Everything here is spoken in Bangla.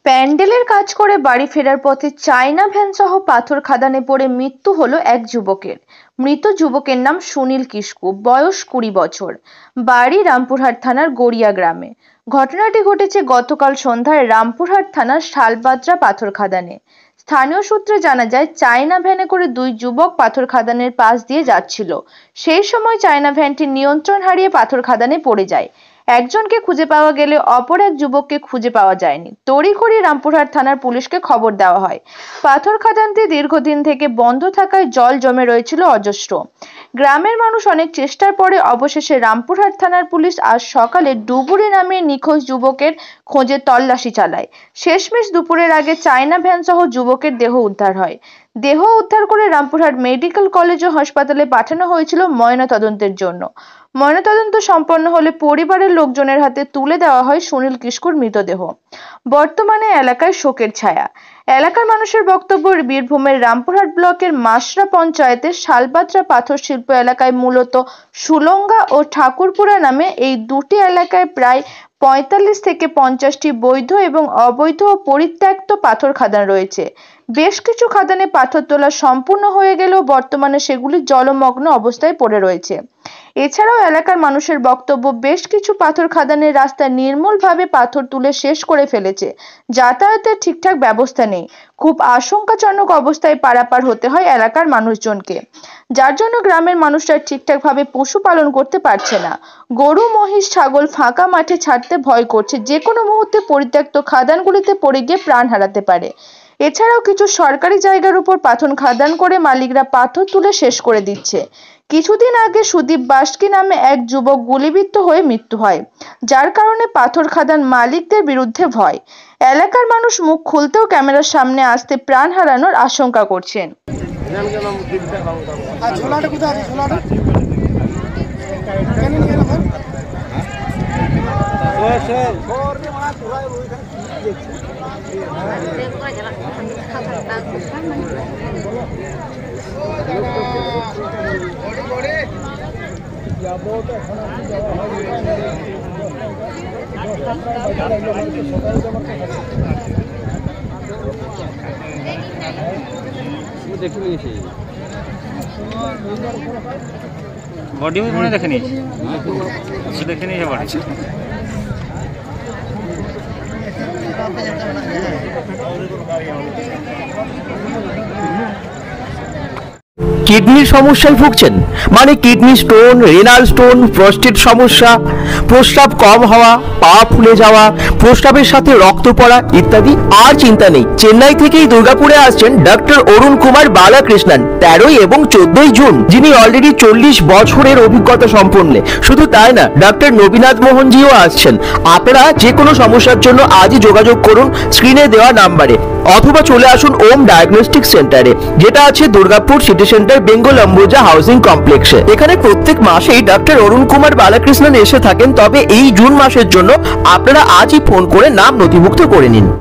প্যান্ডেলের কাজ করে বাড়ি ফেরার পথে চায়না ভ্যানসহ পাথর খাদানে পড়ে মৃত্যু হলো এক যুবকের। মৃত যুবকের নাম সুনীল কিস্কু, বয়স 20 বছর, বাড়ি রামপুরহাট থানার গড়িয়া গ্রামে। ঘটনাটি ঘটেছে গতকাল সন্ধ্যায় রামপুরহাট থানার শালবাদ্রা পাথর খাদানে। স্থানীয় সূত্রে জানা যায়, চায়না ভ্যানে করে দুই যুবক পাথর খাদানের পাশ দিয়ে যাচ্ছিল। সেই সময় চায়না ভ্যানটি নিয়ন্ত্রণ হারিয়ে পাথর খাদানে পড়ে যায়। একজনকে খুঁজে পাওয়া গেলে অপর এক যুবককে খুঁজে পাওয়া যায়নি। তড়িঘড়ি রামপুরহাট থানার পুলিশকে খবর দেওয়া হয়। পাথর খাদানটি দীর্ঘদিন থেকে বন্ধ থাকায় জল জমে রয়েছিল অজস্র। গ্রামের মানুষ অনেক চেষ্টার পরে অবশেষে রামপুরহাট থানার পুলিশ আজ সকালে ডুবুরি নামে নিখোঁজ যুবকের খোঁজে তল্লাশি চালায়। শেষমেশ দুপুরের আগে চায়না ভ্যানসহ যুবকের দেহ উদ্ধার হয়। দেহ উদ্ধার করে রামপুরহাট মেডিকেল কলেজ ও হাসপাতালে পাঠানো হয়েছিল ময়নাতদন্তের জন্য। ময়নাতদন্ত সম্পন্ন হলে পরিবারের লোকজনের হাতে তুলে দেওয়া হয় সুনীল কিস্কুর মৃতদেহ। বর্তমানে এলাকায় শোকের ছায়া। এলাকার মানুষের বক্তব্য, বীরভূমের রামপুরহাট ব্লকের মাসরা পঞ্চায়েতের শালবাদ্রা পাথর শিল্প এলাকায় মূলত সুলঙ্গা ও ঠাকুরপুরা নামে এই দুটি এলাকায় প্রায় 45 থেকে 50টি বৈধ এবং অবৈধ ও পরিত্যক্ত পাথর খাদান রয়েছে। বেশ কিছু খাদানে পাথর তোলা সম্পূর্ণ হয়ে গেলেও বর্তমানে সেগুলি জলমগ্ন অবস্থায় পড়ে রয়েছে। এছাড়াও এলাকার মানুষের বক্তব্য, বেশ কিছু পাথর খাদানের রাস্তায় নির্মূলভাবে পাথর তুলে শেষ করে ফেলেছে। যাতায়াতের ঠিকঠাক ব্যবস্থা নেই। খুব আশঙ্কাজনক অবস্থায় পারাপার হতে হয় এলাকার মানুষজনকে, যার জন্য গ্রামের মানুষরা ঠিকঠাকভাবে পশুপালন করতে পারছে না। গরু, মহিষ, ছাগল ফাঁকা মাঠে ছাড়তে ভয় করছে, যে কোনো মুহূর্তে পরিত্যক্ত খাদানগুলিতে পড়ে গিয়ে প্রাণ হারাতে পারে। এছাড়াও কিছু সরকারি জায়গার উপর পাথর খাদান করে মালিকরা পাথর তুলে শেষ করে দিচ্ছে। কিছুদিন আগে সুদীপ বাস্কি নামে এক যুবক গুলিবিদ্ধ হয়ে মৃত্যু হয়, যার কারণে পাথর খাদান মালিকদের বিরুদ্ধে ভয়। এলাকার মানুষ মুখ খুলতেও ক্যামেরার সামনে আসতে প্রাণ হারানোর আশঙ্কা করছেন। बॉडी भी मैंने देखनी देखनी है बॉडी। কিডনির সমস্যায় ভুগছেন, মানে kidney stone, renal stone, prostate সমস্যা, প্রস্রাব কম হওয়া, পা ফুলে যাওয়া, প্রস্রাবের সাথে রক্ত পড়া ইত্যাদি? আর চিন্তা নেই। চেন্নাই থেকেই দুর্গাপুরে আসছেন ডক্টর অরুণ কুমার বালাকৃষ্ণন 13 এবং 14 জুন, যিনি অলরেডি 40 বছরের অভিজ্ঞতা সম্পন্ন। শুধু তাই না, ডক্টর নবীনাথ মোহনজিও আসছেন। আপনারা যে কোনো সমস্যার জন্য আজই যোগাযোগ করুন স্ক্রিনে দেওয়া নাম্বারে, অথবা চলে আসুন ওম ডায়াগনস্টিক সেন্টারে, যেটা আছে Durgapur city centre, Bengal Ambuja housing কমপ্লেক্সে। এখানে প্রত্যেক মাসেই ডক্টর অরুণ কুমার বালাকৃষ্ণন এসে থাকেন। তবে এই জুন মাসের জন্য আপনারা আজই ফোন করে নাম নথিভুক্ত করে নিন।